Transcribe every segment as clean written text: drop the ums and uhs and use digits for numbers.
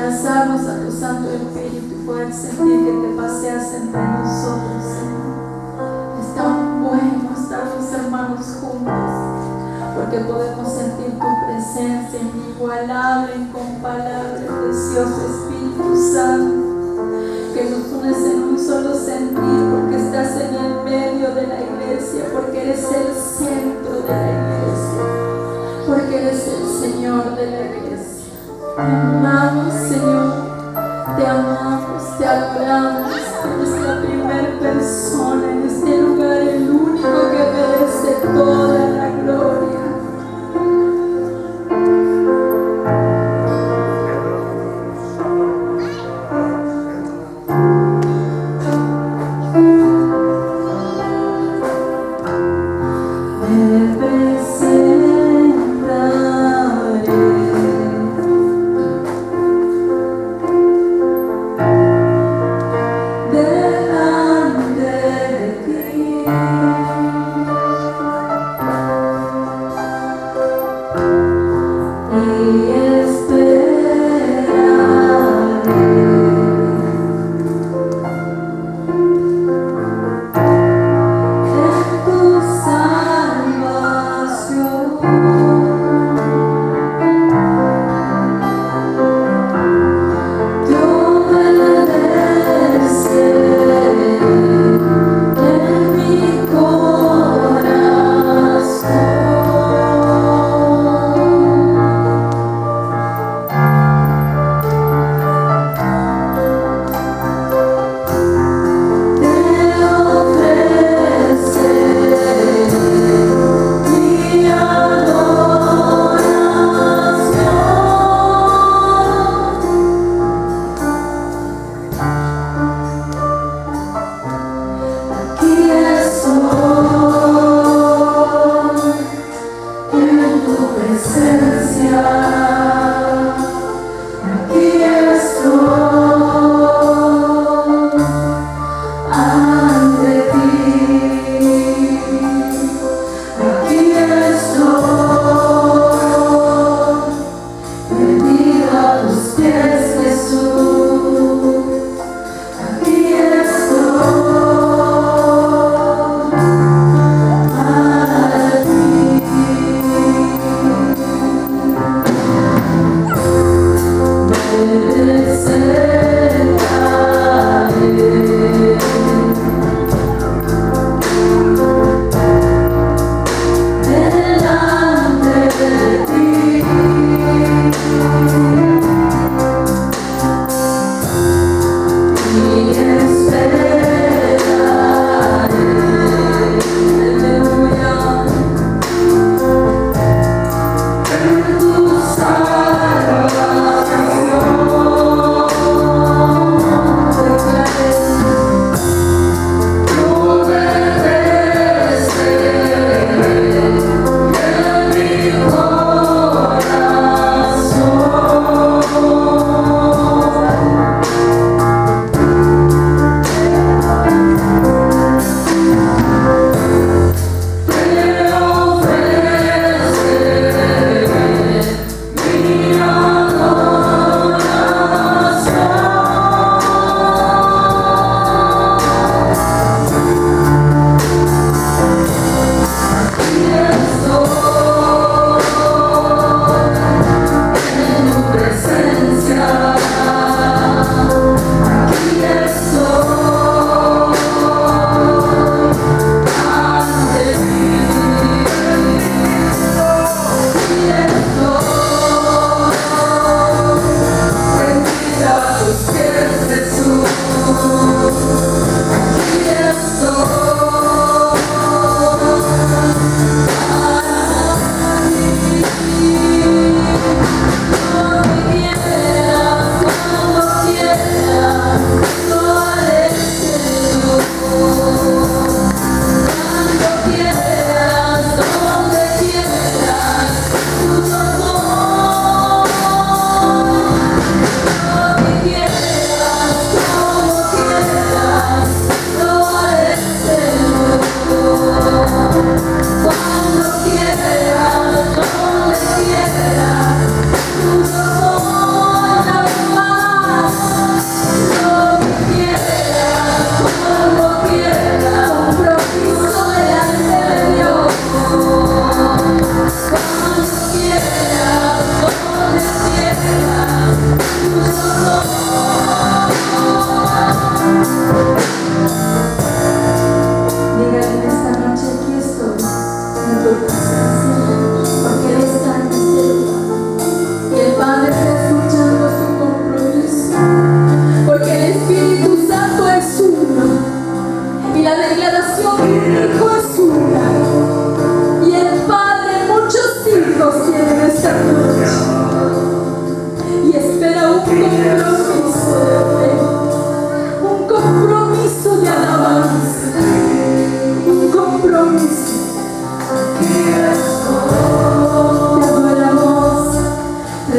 abrazarnos a tu Santo Espíritu y poder sentir que te paseas entre nosotros, Señor. Es tan bueno estar los hermanos juntos, porque podemos sentir tu presencia inigualable, incomparable, precioso Espíritu Santo, que nos unes en un solo sentir, porque estás en el medio de la iglesia, porque eres el centro de la iglesia, porque eres el Señor de la iglesia. Te amamos, Señor, te amamos, te adoramos. Eres la primera persona en este lugar, el único que merece toda la gloria.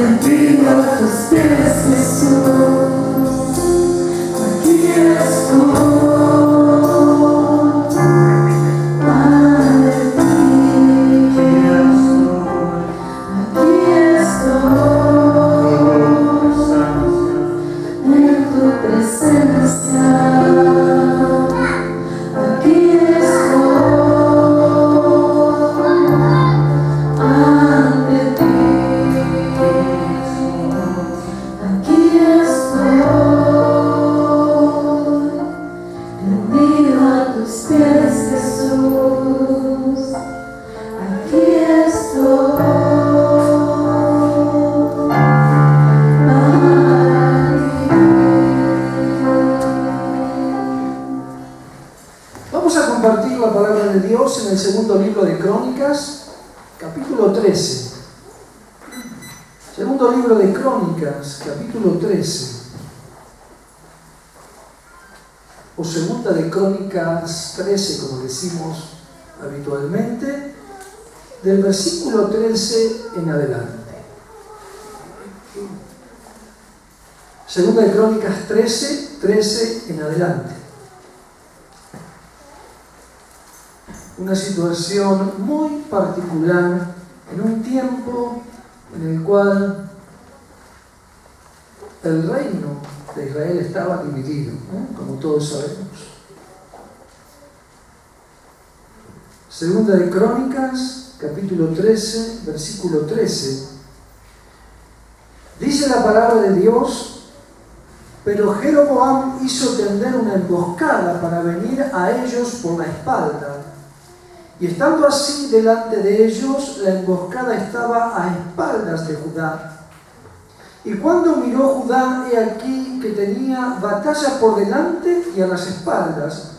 rendido a tus pies, Jesús. Aquí estoy. En el segundo libro de Crónicas, capítulo 13. Segundo libro de Crónicas, capítulo 13. O segunda de Crónicas 13, como decimos habitualmente, del versículo 13 en adelante. Segunda de Crónicas 13 en adelante. Una situación muy particular en un tiempo en el cual el reino de Israel estaba dividido, como todos sabemos. Segunda de Crónicas, capítulo 13, versículo 13. Dice la palabra de Dios: pero Jeroboam hizo tender una emboscada para venir a ellos por la espalda. Y estando así delante de ellos, la emboscada estaba a espaldas de Judá. Y cuando miró Judá, he aquí que tenía batalla por delante y a las espaldas,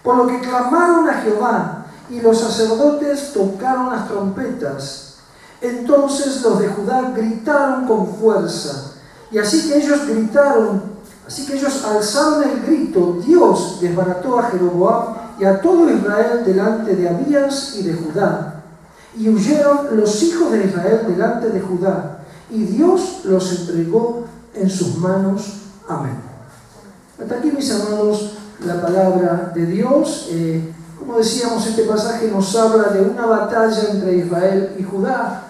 por lo que clamaron a Jehová, y los sacerdotes tocaron las trompetas. Entonces los de Judá gritaron con fuerza, y así que ellos alzaron el grito, Dios desbarató a Jeroboam y a todo Israel delante de Abías y de Judá. Y huyeron los hijos de Israel delante de Judá, y Dios los entregó en sus manos. Amén. Hasta aquí, mis amados, la palabra de Dios. Como decíamos, este pasaje nos habla de una batalla entre Israel y Judá.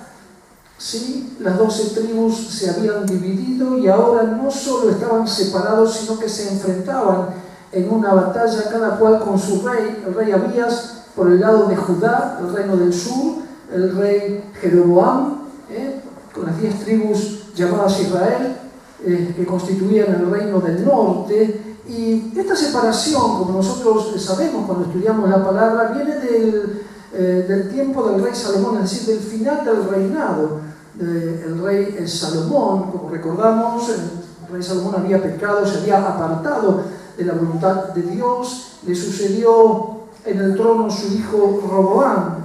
Sí, las 12 tribus se habían dividido y ahora no solo estaban separados, sino que se enfrentaban en una batalla, cada cual con su rey. El rey Abías por el lado de Judá, el reino del sur, el rey Jeroboam, con las 10 tribus llamadas Israel, que constituían el reino del norte. Y esta separación, como nosotros sabemos cuando estudiamos la palabra, viene del tiempo del rey Salomón, es decir, del final del reinado del rey Salomón. Como recordamos, el rey Salomón había pecado, se había apartado de la voluntad de Dios. Le sucedió en el trono su hijo Roboam,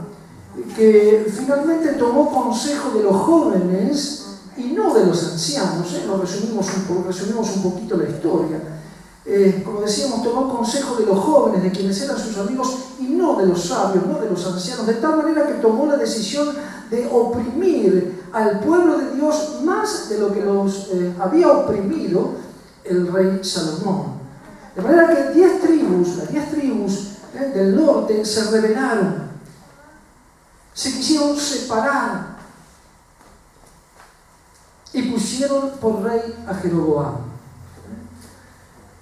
que finalmente tomó consejo de los jóvenes y no de los ancianos. Resumimos un poquito la historia. Como decíamos, tomó consejo de los jóvenes, de quienes eran sus amigos, y no de los sabios, no de los ancianos, de tal manera que tomó la decisión de oprimir al pueblo de Dios más de lo que los había oprimido el rey Salomón. De manera que las 10 tribus del norte se rebelaron, se quisieron separar y pusieron por rey a Jeroboam.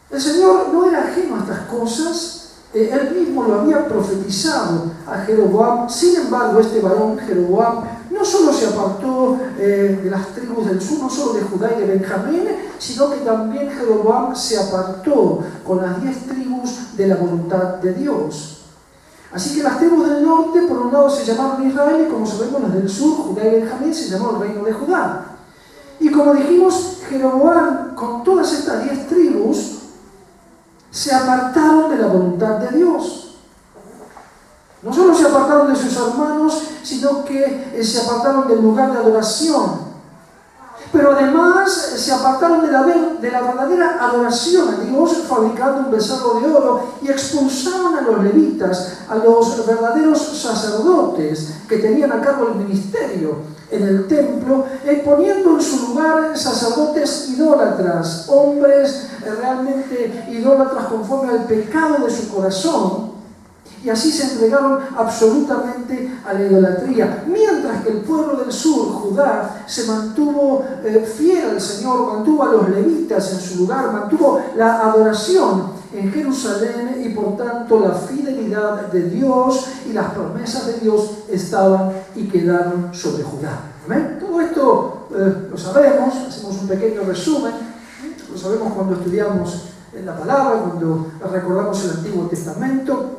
El Señor no era ajeno a estas cosas, Él mismo lo había profetizado a Jeroboam. Sin embargo, este varón Jeroboam no solo se apartó de las tribus del sur, no solo de Judá y de Benjamín, sino que también Jeroboam se apartó con las 10 tribus de la voluntad de Dios. Así que las tribus del norte, por un lado, se llamaron Israel, y como sabemos, las del sur, Judá y Benjamín, se llamó el reino de Judá. Y como dijimos, Jeroboam, con todas estas 10 tribus, se apartaron de la voluntad de Dios. No solo se apartaron de sus hermanos, sino que se apartaron del lugar de adoración. Pero además se apartaron de la verdadera adoración a Dios, fabricando un becerro de oro, y expulsaron a los levitas, a los verdaderos sacerdotes que tenían a cargo el ministerio en el templo, poniendo en su lugar sacerdotes idólatras, hombres realmente idólatras conforme al pecado de su corazón, y así se entregaron absolutamente a la idolatría. Mientras que el pueblo del sur, Judá, se mantuvo fiel al Señor, mantuvo a los levitas en su lugar, mantuvo la adoración en Jerusalén, y por tanto la fidelidad de Dios y las promesas de Dios estaban y quedaron sobre Judá. ¿Amén? Todo esto lo sabemos, hacemos un pequeño resumen, lo sabemos cuando estudiamos la palabra, cuando recordamos el Antiguo Testamento.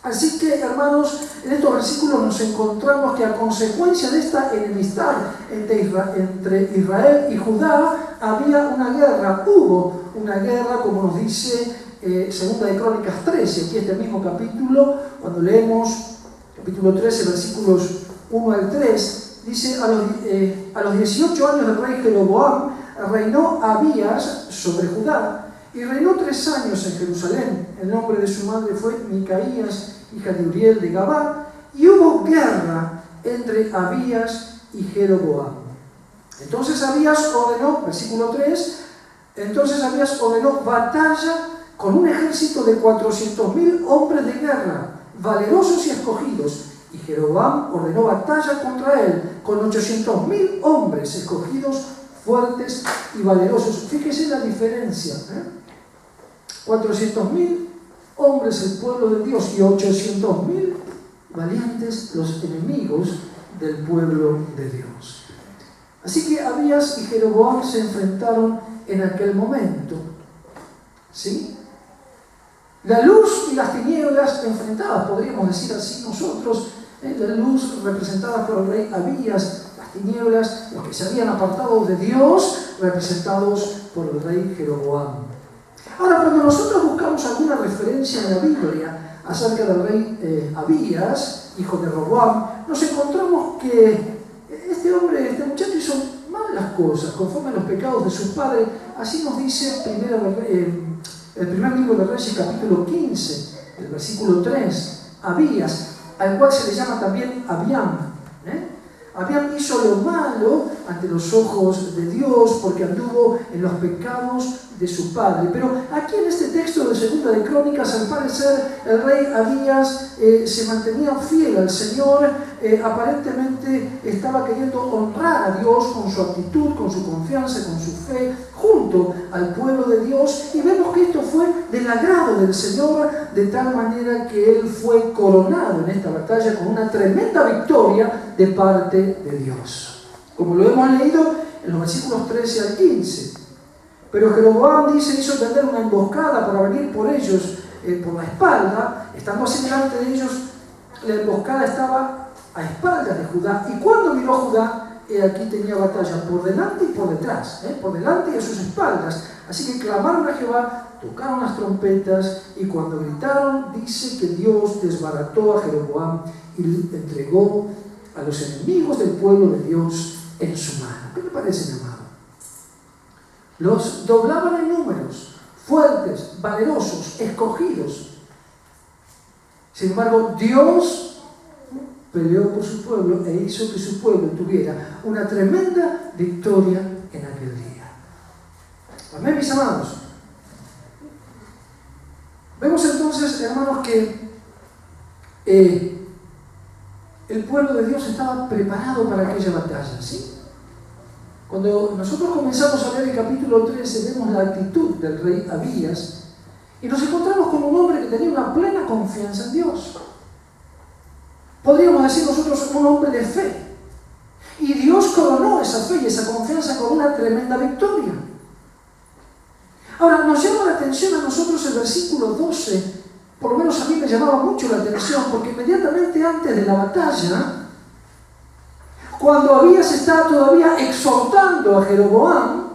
Así que, hermanos, en estos versículos nos encontramos que a consecuencia de esta enemistad entre Israel y Judá, había una guerra, hubo una guerra, como nos dice Segunda de Crónicas 13, aquí este mismo capítulo, cuando leemos capítulo 13, versículos 1 al 3, dice: a los 18 años del rey Jeroboam reinó Abías sobre Judá, y reinó 3 años en Jerusalén. El nombre de su madre fue Micaías, hija de Uriel de Gabá, y hubo guerra entre Abías y Jeroboam. Entonces Abías ordenó, versículo 3, entonces Abías ordenó batalla con un ejército de 400.000 hombres de guerra, valerosos y escogidos, y Jeroboam ordenó batalla contra él con 800.000 hombres escogidos, fuertes y valerosos. Fíjese la diferencia, 400.000 hombres el pueblo de Dios y 800.000 valientes los enemigos del pueblo de Dios. Así que Abías y Jeroboam se enfrentaron en aquel momento, ¿sí? La luz y las tinieblas enfrentadas, podríamos decir así nosotros, la luz representada por el rey Abías, las tinieblas, los que se habían apartado de Dios, representados por el rey Jeroboam. Ahora, cuando nosotros buscamos alguna referencia en la Biblia acerca del rey Abías, hijo de Roboam, nos encontramos que este muchacho hizo mal las cosas, conforme a los pecados de su padre. Así nos dice el primer libro de Reyes, capítulo 15, el versículo 3, Abías, al cual se le llama también Abiam. Abiam hizo lo malo ante los ojos de Dios porque anduvo en los pecados de su padre. Pero aquí en este texto de Segunda de Crónicas, al parecer, el rey Abías se mantenía fiel al Señor, aparentemente estaba queriendo honrar a Dios con su actitud, con su confianza, con su fe, junto al pueblo de Dios, y vemos que esto fue del agrado del Señor, de tal manera que él fue coronado en esta batalla con una tremenda victoria de parte de Dios, como lo hemos leído en los versículos 13 al 15. Pero Jeroboam hizo tender una emboscada para venir por ellos por la espalda. Estando así delante de ellos, la emboscada estaba a espaldas de Judá, y cuando miró Judá, aquí tenía batalla por delante y por detrás, por delante y a sus espaldas. Así que clamaron a Jehová, tocaron las trompetas, y cuando gritaron, dice que Dios desbarató a Jeroboam y le entregó a los enemigos del pueblo de Dios en su mano. ¿Qué le parece, mi amado? Los doblaban en números, fuertes, valerosos, escogidos. Sin embargo, Dios peleó por su pueblo e hizo que su pueblo tuviera una tremenda victoria en aquel día. Amén, mis amados. Vemos entonces, hermanos, que el pueblo de Dios estaba preparado para aquella batalla, ¿sí? Cuando nosotros comenzamos a leer el capítulo 13, vemos la actitud del rey Abías y nos encontramos con un hombre que tenía una plena confianza en Dios. Podríamos decir nosotros un hombre de fe. Y Dios coronó esa fe y esa confianza con una tremenda victoria. Ahora, nos llama la atención a nosotros el versículo 12, por lo menos a mí me llamaba mucho la atención, porque inmediatamente antes de la batalla, cuando Abías está todavía exhortando a Jeroboam,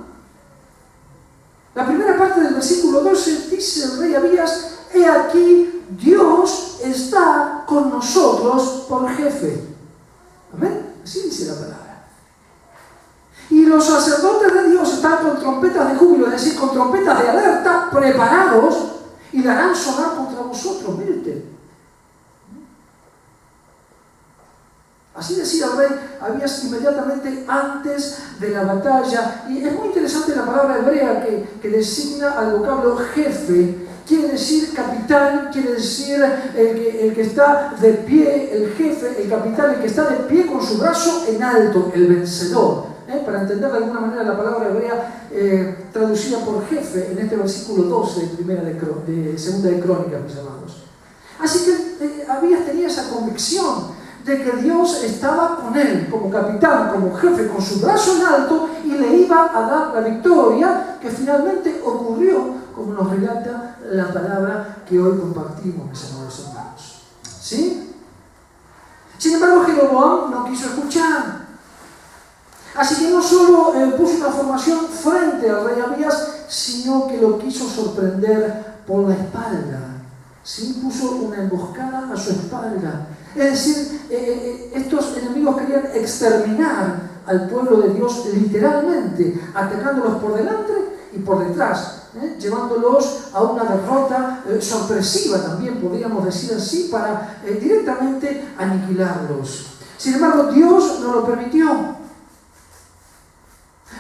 la primera parte del versículo 12 dice el rey Abías: he aquí, Dios está con nosotros por jefe. Amén. Así dice la palabra. Y los sacerdotes de Dios están con trompetas de júbilo, es decir, con trompetas de alerta, preparados, y la harán sonar contra vosotros. Mire usted. Así decía el rey Abías inmediatamente antes de la batalla. Y es muy interesante la palabra hebrea que designa al vocablo jefe. Quiere decir capitán, quiere decir el que está de pie, el jefe, el capitán, el que está de pie con su brazo en alto, el vencedor. Para entender de alguna manera la palabra hebrea traducida por jefe en este versículo 12 de segunda de Crónicas, mis amados. Así que Abías tenía esa convicción de que Dios estaba con él como capitán, como jefe, con su brazo en alto, y le iba a dar la victoria, que finalmente ocurrió, como nos relata la palabra que hoy compartimos, mis amados hermanos. ¿Sí? Sin embargo, Jeroboam no quiso escuchar. Así que no solo puso una formación frente al rey Abías, sino que lo quiso sorprender por la espalda. ¿Sí? Puso una emboscada a su espalda. Es decir, estos enemigos querían exterminar al pueblo de Dios literalmente, atacándolos por delante y por detrás, llevándolos a una derrota sorpresiva, también podríamos decir así, para directamente aniquilarlos. Sin embargo, Dios no lo permitió.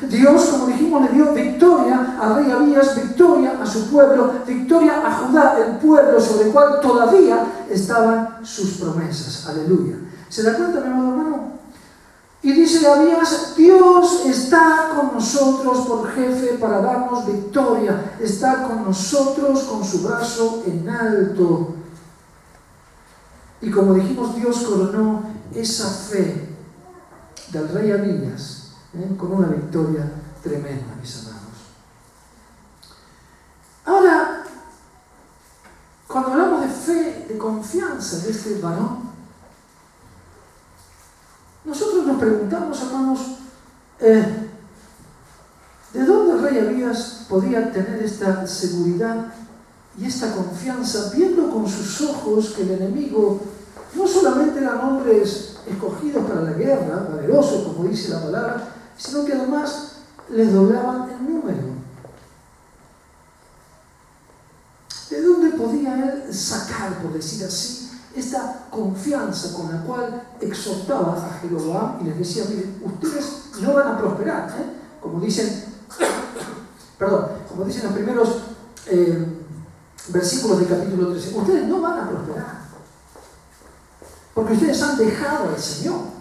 Dios, como dijimos, le dio victoria al rey Abías, victoria a su pueblo, victoria a Judá, el pueblo sobre el cual todavía estaban sus promesas. Aleluya. ¿Se da cuenta, mi amado hermano? Y dice Abías, Dios está con nosotros por jefe para darnos victoria, está con nosotros con su brazo en alto. Y como dijimos, Dios coronó esa fe del rey Abías con una victoria tremenda, mis amados. Ahora, cuando hablamos de fe, de confianza de este varón, nosotros nos preguntamos, hermanos, ¿de dónde el rey Abías podía tener esta seguridad y esta confianza, viendo con sus ojos que el enemigo no solamente eran hombres escogidos para la guerra, valerosos, como dice la palabra, sino que además les doblaban el número? ¿De dónde podía él sacar, por decir así, esta confianza con la cual exhortaba a Jeroboam y les decía, miren, ustedes no van a prosperar, como dicen los primeros versículos del capítulo 13, ustedes no van a prosperar, porque ustedes han dejado al Señor.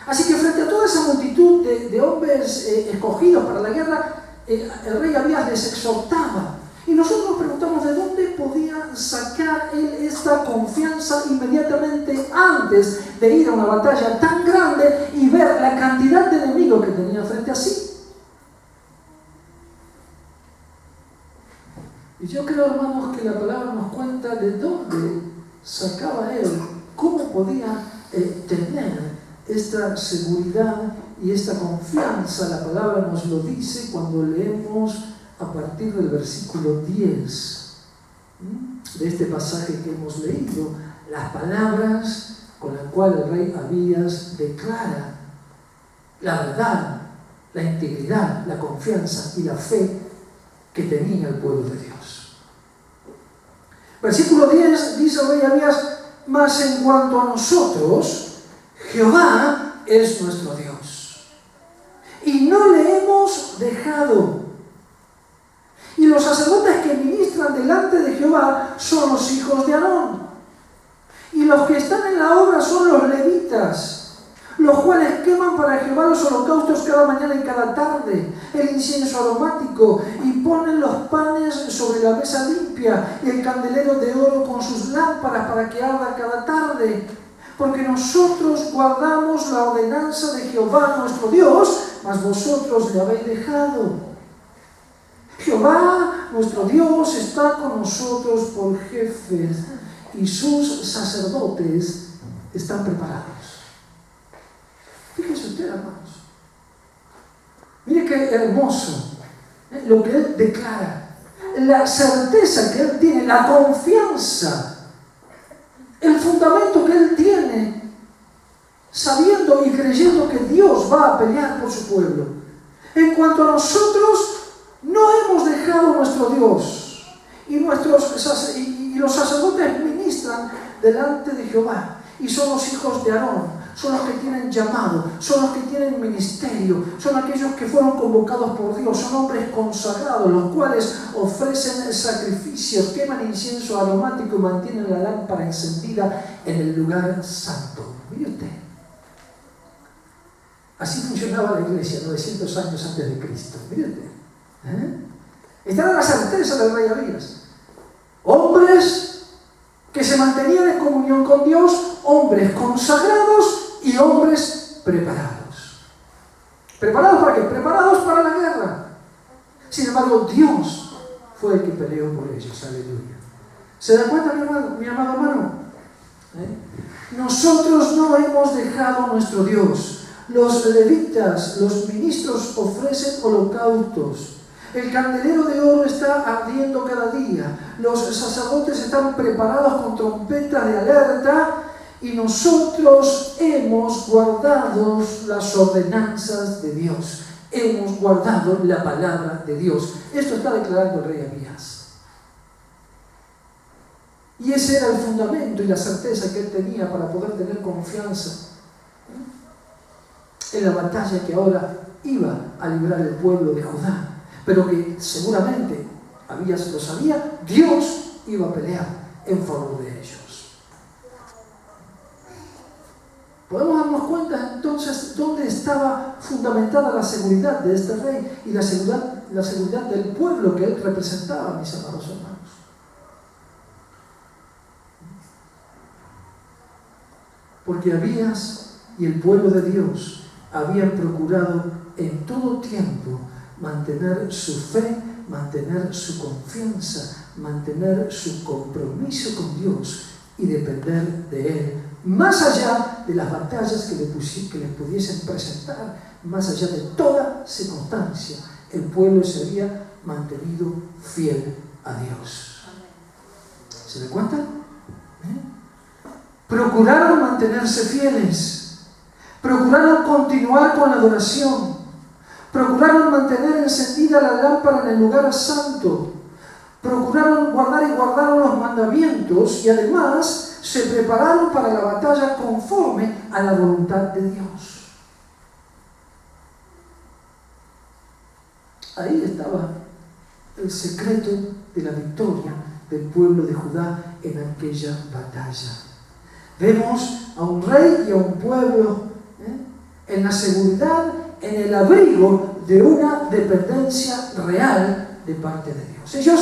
Así que frente a toda esa multitud de hombres escogidos para la guerra, el rey Abías les exhortaba. Y nosotros nos preguntamos de dónde podía sacar él esta confianza inmediatamente antes de ir a una batalla tan grande y ver la cantidad de enemigos que tenía frente a sí. Y yo creo, hermanos, que la palabra nos cuenta de dónde sacaba él, cómo podía tener esta seguridad y esta confianza. La palabra nos lo dice cuando leemos a partir del versículo 10 de este pasaje que hemos leído, las palabras con las cuales el rey Abías declara la verdad, la integridad, la confianza y la fe que tenía el pueblo de Dios. Versículo 10 dice el rey Abías, mas en cuanto a nosotros, Jehová es nuestro Dios, y no le hemos dejado. Y los sacerdotes que ministran delante de Jehová son los hijos de Aarón, y los que están en la obra son los levitas, los cuales queman para Jehová los holocaustos cada mañana y cada tarde, el incienso aromático, y ponen los panes sobre la mesa limpia, y el candelero de oro con sus lámparas para que arda cada tarde. Porque nosotros guardamos la ordenanza de Jehová nuestro Dios, mas vosotros le habéis dejado. Jehová nuestro Dios está con nosotros por jefes, y sus sacerdotes están preparados. Fíjense usted, hermanos. Mire qué hermoso lo que él declara, la certeza que él tiene, la confianza, el fundamento que él tiene sabiendo y creyendo que Dios va a pelear por su pueblo. En cuanto a nosotros, no hemos dejado a nuestro Dios, y los sacerdotes ministran delante de Jehová, y son los hijos de Aarón, son los que tienen llamado, son los que tienen ministerio, son aquellos que fueron convocados por Dios, son hombres consagrados, los cuales ofrecen sacrificios, queman incienso aromático y mantienen la lámpara encendida en el lugar santo. Mire usted, así funcionaba la iglesia 900 años antes de Cristo. Mire usted, estaba la certeza del rey Abías. Hombres que se mantenían en comunión con Dios, hombres consagrados y hombres preparados. ¿Preparados para qué? Preparados para la guerra. Sin embargo, Dios fue el que peleó por ellos. Aleluya. ¿Se da cuenta, mi amado hermano? Nosotros no hemos dejado a nuestro Dios. Los levitas, los ministros ofrecen holocaustos. El candelero de oro está ardiendo cada día. Los sacerdotes están preparados con trompetas de alerta. Y nosotros hemos guardado las ordenanzas de Dios. Hemos guardado la palabra de Dios. Esto está declarando el rey Abías. Y ese era el fundamento y la certeza que él tenía para poder tener confianza en la batalla que ahora iba a librar el pueblo de Judá. Pero que seguramente Abías lo sabía, Dios iba a pelear en favor de ellos. Podemos darnos cuenta entonces dónde estaba fundamentada la seguridad de este rey y la seguridad del pueblo que él representaba, mis amados hermanos. Porque Abías y el pueblo de Dios habían procurado en todo tiempo mantener su fe, mantener su confianza, mantener su compromiso con Dios y depender de Él, más allá de las batallas que les pudiesen presentar, más allá de toda circunstancia. El pueblo se había mantenido fiel a Dios. ¿Se da cuenta? Procuraron mantenerse fieles, procuraron continuar con la adoración, procuraron mantener encendida la lámpara en el lugar santo, procuraron guardar y guardaron los mandamientos y además se prepararon para la batalla conforme a la voluntad de Dios. Ahí estaba el secreto de la victoria del pueblo de Judá en aquella batalla. Vemos a un rey y a un pueblo en la seguridad, en el abrigo de una dependencia real de parte de Dios. Ellos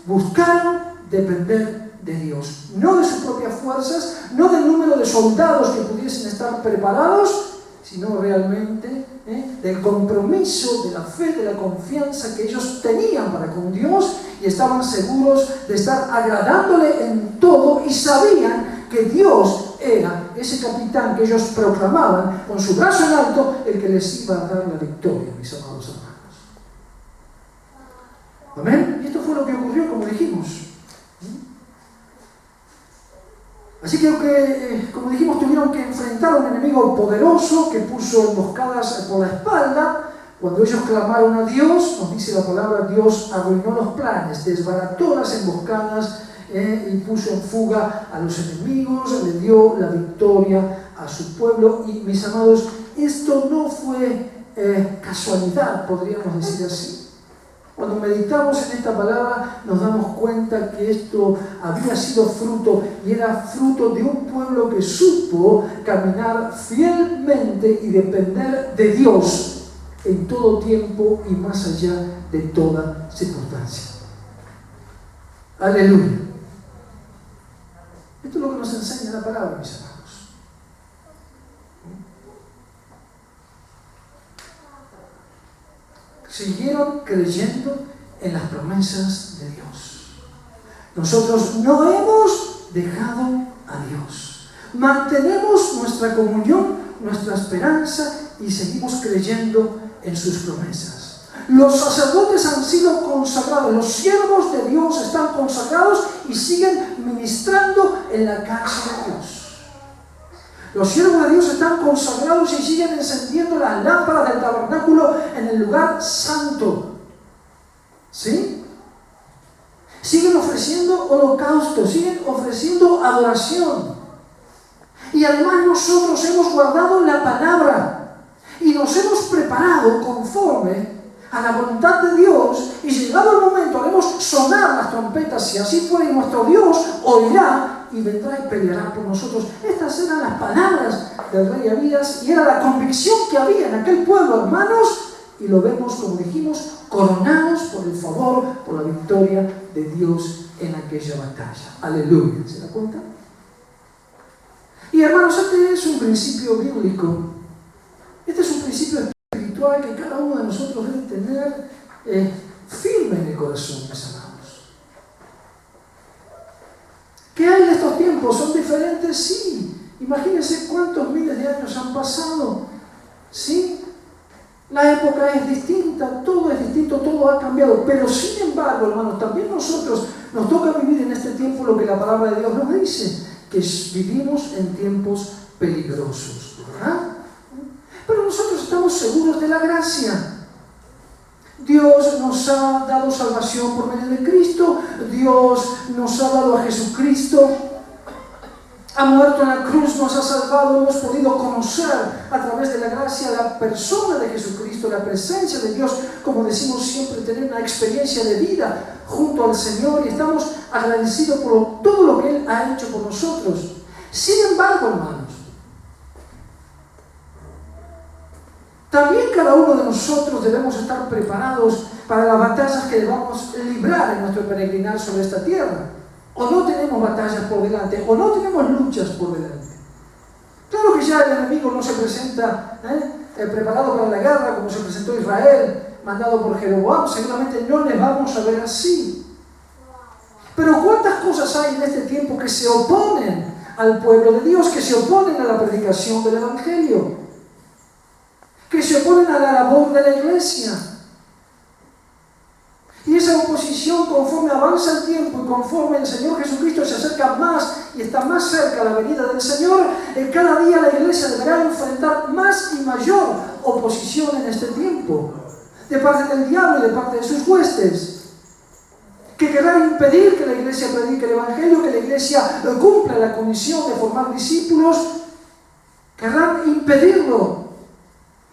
buscaron depender de Dios, no de sus propias fuerzas, no del número de soldados que pudiesen estar preparados, sino realmente del compromiso, de la fe, de la confianza que ellos tenían para con Dios y estaban seguros de estar agradándole en todo y sabían que Dios era ese capitán que ellos proclamaban con su brazo en alto, el que les iba a dar la victoria, mis amados hermanos. Amén. Y esto fue lo que ocurrió, como dijimos. Así que, como dijimos, tuvieron que enfrentar a un enemigo poderoso que puso emboscadas por la espalda. Cuando ellos clamaron a Dios, nos dice la palabra, Dios arruinó los planes, desbarató las emboscadas y puso en fuga a los enemigos, le dio la victoria a su pueblo. Y mis amados, esto no fue casualidad, podríamos decir así. Cuando meditamos en esta palabra nos damos cuenta que esto había sido fruto y era fruto de un pueblo que supo caminar fielmente y depender de Dios en todo tiempo y más allá de toda circunstancia. Aleluya. Esto es lo que nos enseña la palabra, mis hermanos. Siguieron creyendo en las promesas de Dios. Nosotros no hemos dejado a Dios. Mantenemos nuestra comunión, nuestra esperanza y seguimos creyendo en sus promesas. Los sacerdotes han sido consagrados, los siervos de Dios están consagrados y siguen ministrando en la casa de Dios. Los siervos de Dios están consagrados y siguen encendiendo las lámparas del tabernáculo en el lugar santo. ¿Sí? Siguen ofreciendo holocaustos, siguen ofreciendo adoración. Y además nosotros hemos guardado la palabra y nos hemos preparado conforme a la voluntad de Dios, y llegado el momento haremos sonar las trompetas, si así fuera, y nuestro Dios oirá y vendrá y peleará por nosotros. Estas eran las palabras del rey Abías y era la convicción que había en aquel pueblo, hermanos, y lo vemos, como dijimos, coronados por el favor, por la victoria de Dios en aquella batalla. Aleluya. ¿Se da cuenta? Y hermanos, este es un principio bíblico. Este es un principio espiritual que cada uno de nosotros debe tener firme en el corazón, mis amados. ¿Qué hay de estos tiempos? ¿Son diferentes? Sí. Imagínense cuántos miles de años han pasado. ¿Sí? La época es distinta, todo es distinto, todo ha cambiado. Pero sin embargo, hermanos, también nosotros nos toca vivir en este tiempo lo que la palabra de Dios nos dice, que vivimos en tiempos peligrosos, ¿verdad? Pero nosotros estamos seguros de la gracia. Dios nos ha dado salvación por medio de Cristo. Dios nos ha dado a Jesucristo. Ha muerto en la cruz, nos ha salvado. Hemos podido conocer a través de la gracia la persona de Jesucristo, la presencia de Dios. Como decimos siempre, tener una experiencia de vida junto al Señor. Y estamos agradecidos por todo lo que Él ha hecho por nosotros. Sin embargo, hermanos, también cada uno de nosotros debemos estar preparados para las batallas que debamos librar en nuestro peregrinar sobre esta tierra. O no tenemos batallas por delante, o no tenemos luchas por delante. Claro que ya el enemigo no se presenta preparado para la guerra como se presentó Israel, mandado por Jeroboam. Seguramente no le vamos a ver así. Pero ¿cuántas cosas hay en este tiempo que se oponen al pueblo de Dios, que se oponen a la predicación del Evangelio, que se oponen a la labor de la iglesia? Y esa oposición, conforme avanza el tiempo y conforme el Señor Jesucristo se acerca más y está más cerca la venida del Señor, cada día la iglesia deberá enfrentar más y mayor oposición en este tiempo, de parte del diablo y de parte de sus huestes, que querrán impedir que la iglesia predique el Evangelio, que la iglesia cumpla la comisión de formar discípulos. Querrán impedirlo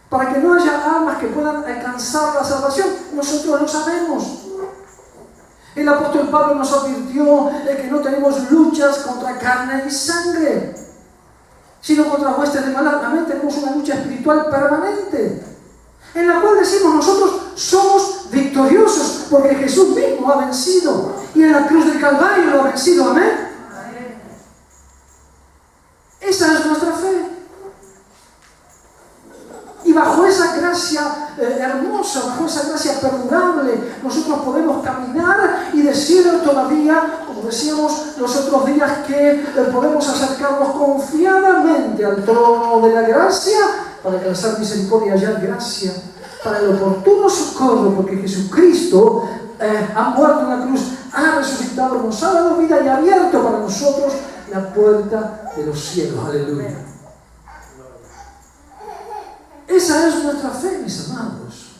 para que no haya almas que puedan alcanzar la salvación. Nosotros lo sabemos. El apóstol Pablo nos advirtió de que no tenemos luchas contra carne y sangre, sino contra huestes de maldad. También tenemos una lucha espiritual permanente, en la cual decimos nosotros somos victoriosos porque Jesús mismo ha vencido y en la cruz del Calvario lo ha vencido. Amén. Esa es nuestra fe. Y bajo esa gracia hermosa, bajo esa gracia perdurable, nosotros podemos caminar y decir todavía, como decíamos los otros días, que podemos acercarnos confiadamente al trono de la gracia para alcanzar misericordia y hallar gracia para el oportuno socorro, porque Jesucristo ha muerto en la cruz, ha resucitado, nos ha dado vida y ha abierto para nosotros la puerta de los cielos. Aleluya. Esa es nuestra fe, mis amados.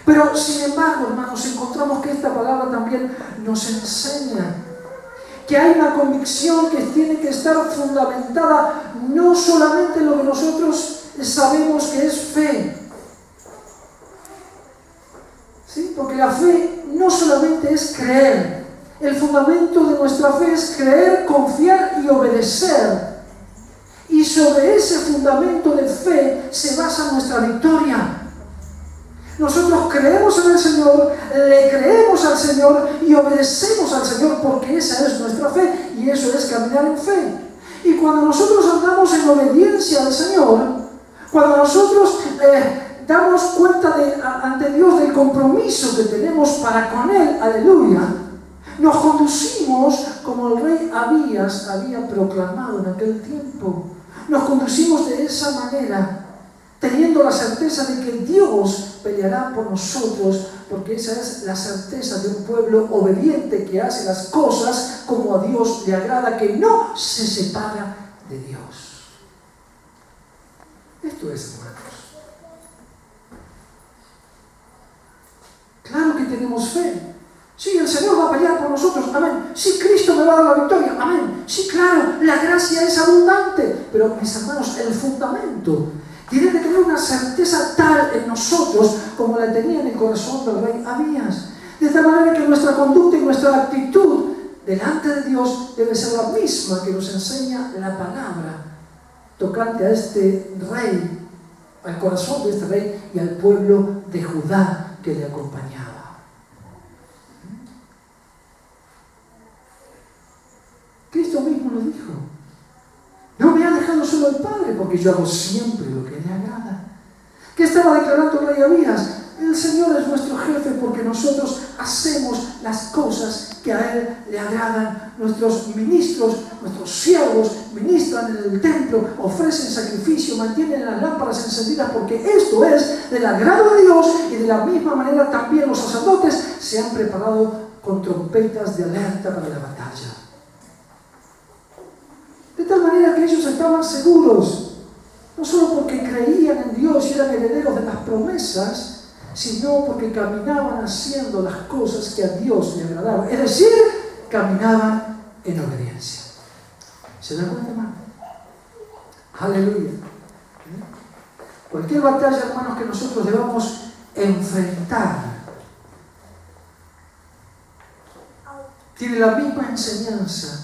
Pero sin embargo, hermanos, encontramos que esta palabra también nos enseña que hay una convicción que tiene que estar fundamentada no solamente en lo que nosotros sabemos que es fe. ¿Sí? Porque la fe no solamente es creer. El fundamento de nuestra fe es creer, confiar y obedecer. Y sobre ese fundamento de fe se basa nuestra victoria. Nosotros creemos en el Señor, le creemos al Señor y obedecemos al Señor, porque esa es nuestra fe y eso es caminar en fe. Y cuando nosotros andamos en obediencia al Señor, cuando nosotros damos cuenta ante Dios del compromiso que tenemos para con Él, aleluya, nos conducimos como el rey Abías había proclamado en aquel tiempo. Nos conducimos de esa manera, teniendo la certeza de que Dios peleará por nosotros, porque esa es la certeza de un pueblo obediente que hace las cosas como a Dios le agrada, que no se separa de Dios. Esto es, hermanos. Claro que tenemos fe. Sí, el Señor va a pelear por nosotros, amén. Sí, Cristo me va a dar la victoria, amén. Sí, claro, la gracia es abundante. Pero, mis hermanos, el fundamento tiene que tener una certeza tal en nosotros como la tenía en el corazón del rey Abías. De tal manera que nuestra conducta y nuestra actitud delante de Dios debe ser la misma que nos enseña la palabra tocante a este rey, al corazón de este rey y al pueblo de Judá que le acompañaba. Cristo mismo lo dijo: no me ha dejado solo el Padre, porque yo hago siempre lo que le agrada. ¿Qué estaba declarando el rey Abías? El Señor es nuestro jefe porque nosotros hacemos las cosas que a Él le agradan. Nuestros ministros, nuestros siervos ministran en el templo, ofrecen sacrificio, mantienen las lámparas encendidas porque esto es del agrado de Dios, y de la misma manera también los sacerdotes se han preparado con trompetas de alerta para la batalla. De tal manera que ellos estaban seguros, no solo porque creían en Dios y eran herederos de las promesas, sino porque caminaban haciendo las cosas que a Dios le agradaban. Es decir, caminaban en obediencia. ¿Se dan cuenta, hermano? Aleluya. Cualquier batalla, hermanos, que nosotros debamos enfrentar tiene la misma enseñanza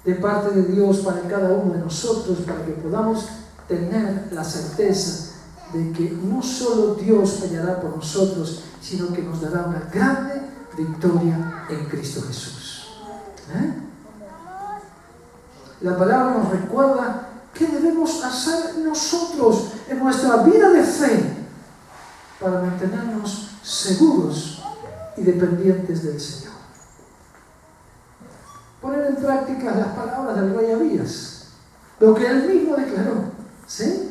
de parte de Dios para cada uno de nosotros, para que podamos tener la certeza de que no solo Dios peleará por nosotros, sino que nos dará una grande victoria en Cristo Jesús. La palabra nos recuerda qué debemos hacer nosotros en nuestra vida de fe para mantenernos seguros y dependientes del Señor. Poner en práctica las palabras del rey Abías, lo que él mismo declaró, ¿sí?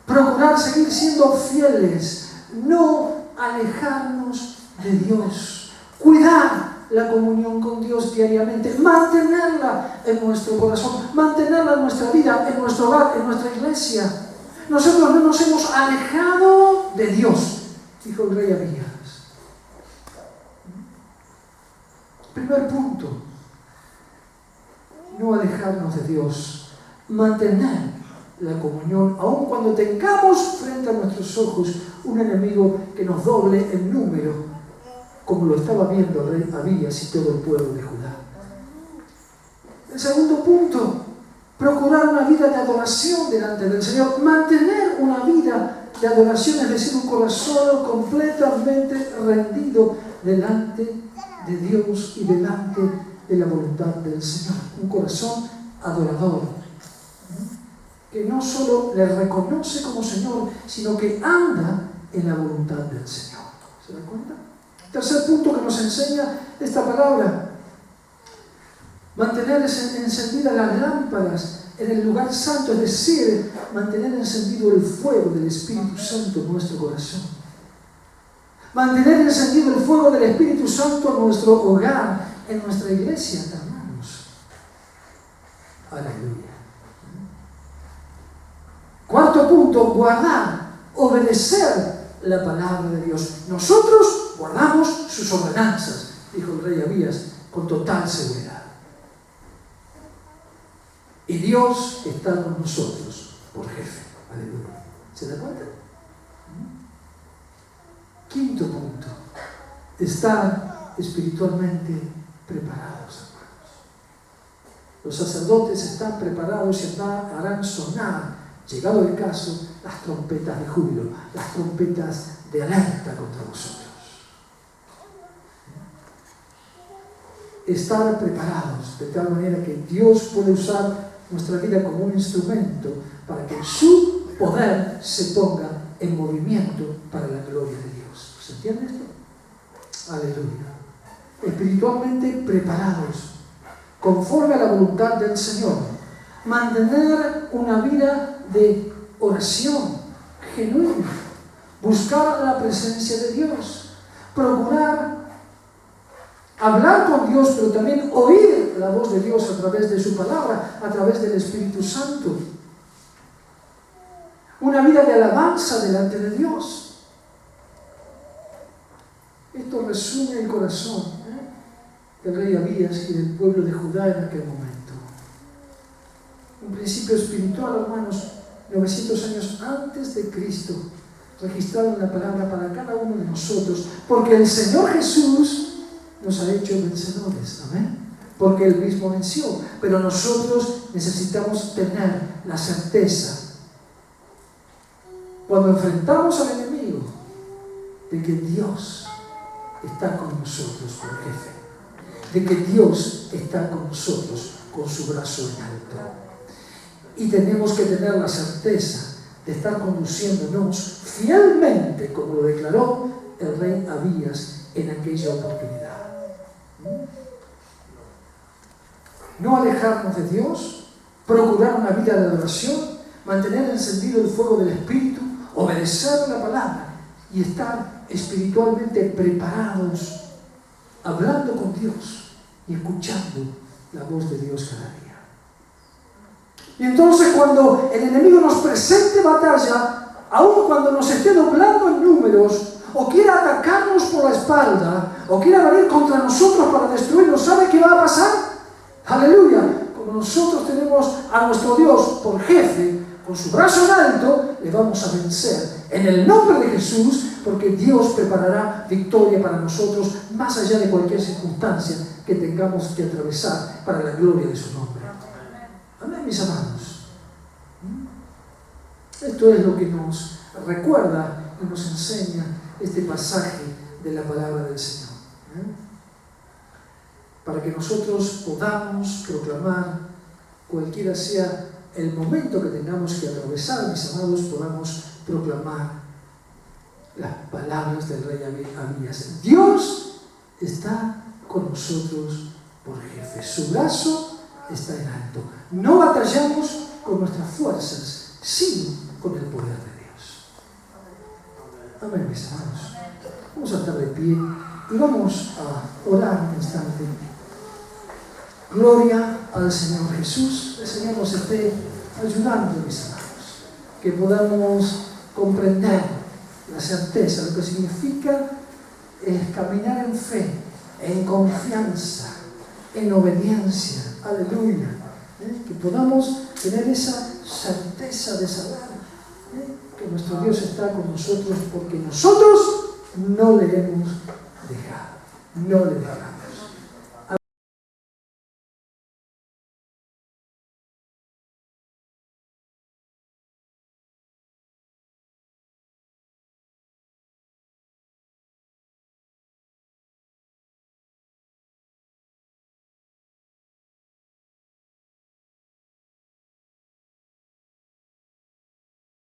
Procurar seguir siendo fieles, no alejarnos de Dios, cuidar la comunión con Dios diariamente, mantenerla en nuestro corazón, mantenerla en nuestra vida, en nuestro hogar, en nuestra iglesia. Nosotros no nos hemos alejado de Dios, dijo el rey Abías. Primer punto, no alejarnos de Dios, mantener la comunión, aun cuando tengamos frente a nuestros ojos un enemigo que nos doble en número, como lo estaba viendo el rey Abías y todo el pueblo de Judá. El segundo punto, procurar una vida de adoración delante del Señor, mantener una vida de adoración, es decir, un corazón completamente rendido delante de Dios y delante de la voluntad del Señor. Un corazón adorador, que no solo le reconoce como Señor, sino que anda en la voluntad del Señor. ¿Se dan cuenta? Tercer punto que nos enseña esta palabra: mantener encendidas las lámparas en el lugar santo, es decir, mantener encendido el fuego del Espíritu Santo en nuestro corazón. Mantener encendido el fuego del Espíritu Santo en nuestro hogar, en nuestra iglesia, hermanos. Aleluya. Cuarto punto, guardar, obedecer la palabra de Dios. Nosotros guardamos sus ordenanzas, dijo el rey Abías con total seguridad. Y Dios está con nosotros por jefe. Aleluya. ¿Se da cuenta? Quinto punto, estar espiritualmente preparados, hermanos. Los sacerdotes están preparados y harán sonar, llegado el caso, las trompetas de júbilo, las trompetas de alerta contra vosotros. Estar preparados de tal manera que Dios puede usar nuestra vida como un instrumento para que su poder se ponga en movimiento para la gloria de Dios. ¿Se entiende esto? Aleluya. Espiritualmente preparados, conforme a la voluntad del Señor. Mantener una vida de oración genuina. Buscar la presencia de Dios. Procurar hablar con Dios, pero también oír la voz de Dios a través de su palabra, a través del Espíritu Santo. Una vida de alabanza delante de Dios. Esto resume el corazón del rey Abías y del pueblo de Judá en aquel momento. Un principio espiritual, hermanos, 900 años antes de Cristo, registrado en la palabra para cada uno de nosotros, porque el Señor Jesús nos ha hecho vencedores, amén, porque Él mismo venció, pero nosotros necesitamos tener la certeza, cuando enfrentamos al enemigo, de que Dios está con nosotros por jefe, de que Dios está con nosotros con su brazo en alto. Y tenemos que tener la certeza de estar conduciéndonos fielmente, como lo declaró el rey Abías en aquella oportunidad. No alejarnos de Dios, procurar una vida de adoración, mantener encendido el fuego del Espíritu, obedecer la palabra y estar espiritualmente preparados, hablando con Dios y escuchando la voz de Dios cada día. Y entonces cuando el enemigo nos presente batalla, aun cuando nos esté doblando en números, o quiera atacarnos por la espalda, o quiera venir contra nosotros para destruirnos, ¿sabe qué va a pasar? ¡Aleluya! Como nosotros tenemos a nuestro Dios por jefe, con su brazo en alto, le vamos a vencer en el nombre de Jesús, porque Dios preparará victoria para nosotros más allá de cualquier circunstancia que tengamos que atravesar para la gloria de su nombre. Amén, mis amados. Esto es lo que nos recuerda y nos enseña este pasaje de la palabra del Señor. Para que nosotros podamos proclamar, cualquiera sea el momento que tengamos que atravesar, mis amados, podamos proclamar las palabras del rey Abías. Dios está con nosotros por jefe. Su brazo está en alto. No batallamos con nuestras fuerzas, sino con el poder de Dios. Amén, mis hermanos. Vamos a estar de pie y vamos a orar un instante. Gloria al Señor Jesús. El Señor nos esté ayudando, mis hermanos, que podamos comprender la certeza, lo que significa es caminar en fe, en confianza, en obediencia. Aleluya. Que podamos tener esa certeza de saber que nuestro Dios está con nosotros, porque nosotros no le hemos dejado, no le dejamos.